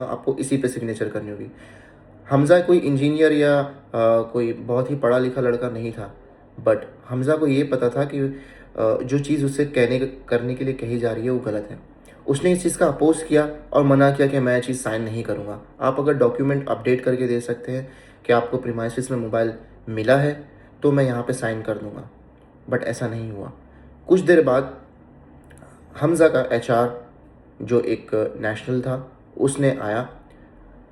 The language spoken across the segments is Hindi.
आपको इसी पे सिग्नेचर करनी होगी। हमज़ा कोई इंजीनियर या कोई बहुत ही पढ़ा लिखा लड़का नहीं था, बट हमज़ा को ये पता था कि जो चीज़ उससे करने के लिए कही जा रही है वो गलत है। उसने इस चीज़ का अपोज़ किया और मना किया कि मैं ये चीज़ साइन नहीं करूँगा। आप अगर डॉक्यूमेंट अपडेट करके दे सकते हैं कि आपको प्रीमाइसेस में मोबाइल मिला है, तो मैं यहाँ पे साइन कर दूँगा, बट ऐसा नहीं हुआ। कुछ देर बाद हमज़ा का एचआर जो एक नेशनल था, उसने आया।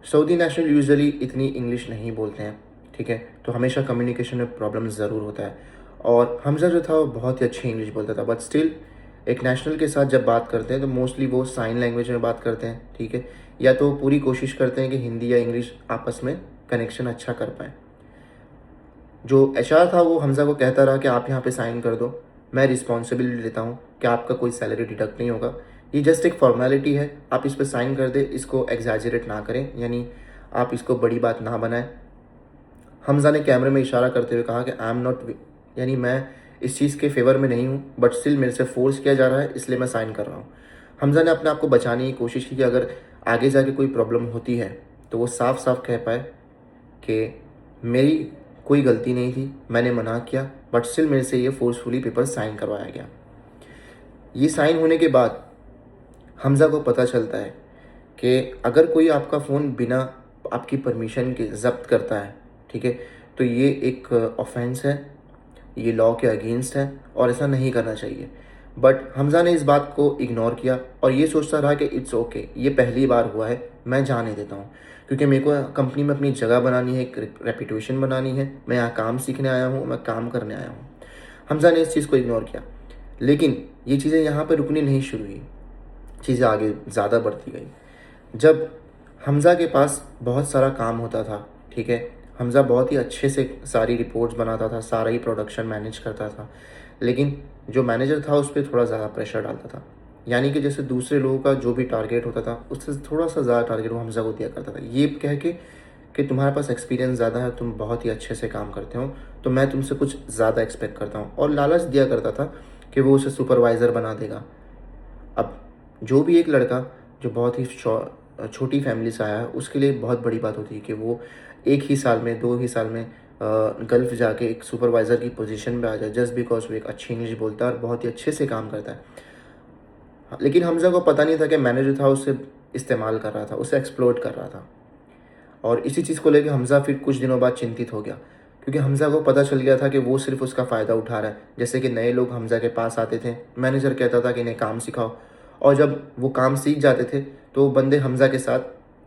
सऊदी नेशनल यूजुअली इतनी इंग्लिश नहीं बोलते हैं, ठीक है? तो हमेशा कम्युनिकेशन में प्रॉब्लम ज़रूर होता है और हमज़ा जो था वो बहुत ही अच्छी इंग्लिश बोलता था, बट स्टिल एक नेशनल के साथ जब बात करते हैं तो मोस्टली वो साइन लैंग्वेज में बात करते हैं, ठीक है? या तो पूरी कोशिश करते हैं कि हिंदी या इंग्लिश आपस में कनेक्शन अच्छा कर पाएँ। जो एचआर था वो हमज़ा को कहता रहा कि आप यहाँ पे साइन कर दो, मैं रिस्पॉन्सिबिलिटी लेता हूँ कि आपका कोई सैलरी डिडक्ट नहीं होगा। ये जस्ट एक फॉर्मेलिटी है, आप इस पे साइन कर दें, इसको एग्जैजरेट ना करें, यानी आप इसको बड़ी बात ना बनाएं। हमज़ा ने कैमरे में इशारा करते हुए कहा कि आई एम नॉट, यानी मैं इस चीज़ के फेवर में नहीं हूँ, बट स्टिल मेरे से फोर्स किया जा रहा है, इसलिए मैं साइन कर रहा हूँ। हमज़ा ने अपने आप को बचाने की कोशिश की कि अगर आगे जाके कोई प्रॉब्लम होती है तो वो साफ साफ कह पाए कि मेरी कोई गलती नहीं थी, मैंने मना किया, बट स्टिल मेरे से ये फोर्सफुली पेपर साइन करवाया गया। ये साइन होने के बाद हमज़ा को पता चलता है कि अगर कोई आपका फ़ोन बिना आपकी परमिशन के ज़ब्त करता है, ठीक है, तो ये एक ऑफेंस है, ये लॉ के अगेंस्ट है और ऐसा नहीं करना चाहिए। बट हमज़ा ने इस बात को इग्नोर किया और ये सोचता रहा कि इट्स ओके, ये पहली बार हुआ है, मैं जाने देता हूँ, क्योंकि मेरे को कंपनी में अपनी जगह बनानी है, एक रेपुटेशन बनानी है, मैं यहाँ काम सीखने आया हूँ, मैं काम करने आया हूँ। हमज़ा ने इस चीज़ को इग्नोर किया, लेकिन ये चीज़ें यहाँ पर रुकनी नहीं शुरू हुई, चीज़ें आगे ज़्यादा बढ़ती गई। जब हमज़ा के पास बहुत सारा काम होता था, ठीक है, हमज़ा बहुत ही अच्छे से सारी रिपोर्ट्स बनाता था, सारा ही प्रोडक्शन मैनेज करता था, लेकिन जो मैनेजर था उस पर थोड़ा ज़्यादा प्रेशर डालता था। यानी कि जैसे दूसरे लोगों का जो भी टारगेट होता था उससे थोड़ा सा ज़्यादा टारगेट वो हमज़ा को दिया करता था, ये कह के कि तुम्हारे पास एक्सपीरियंस ज़्यादा है, तुम बहुत ही अच्छे से काम करते हो, तो मैं तुमसे कुछ ज़्यादा एक्सपेक्ट करता हूँ, और लालच दिया करता था कि वो उसे सुपरवाइज़र बना देगा। अब जो भी एक लड़का जो बहुत ही छोटी फैमिली से आया है, उसके लिए बहुत बड़ी बात होती है कि वो एक ही साल में, 2 ही साल में गल्फ़ जाके एक सुपरवाइज़र की पोजीशन पे आ जाए, जस्ट बिकॉज़ वो एक अच्छी इंग्लिश बोलता है और बहुत ही अच्छे से काम करता है। लेकिन हमज़ा को पता नहीं था कि मैनेजर था उसे इस्तेमाल कर रहा था, उसे एक्सप्लॉइट कर रहा था। और इसी चीज़ को लेके हमज़ा फिर कुछ दिनों बाद चिंतित हो गया, क्योंकि हमज़ा को पता चल गया था कि वो सिर्फ़ उसका फ़ायदा उठा रहा है। जैसे कि नए लोग हमज़ा के पास आते थे, मैनेजर कहता था कि इन्हें काम सिखाओ, और जब वो काम सीख जाते थे तो वो बंदे हमज़ा के साथ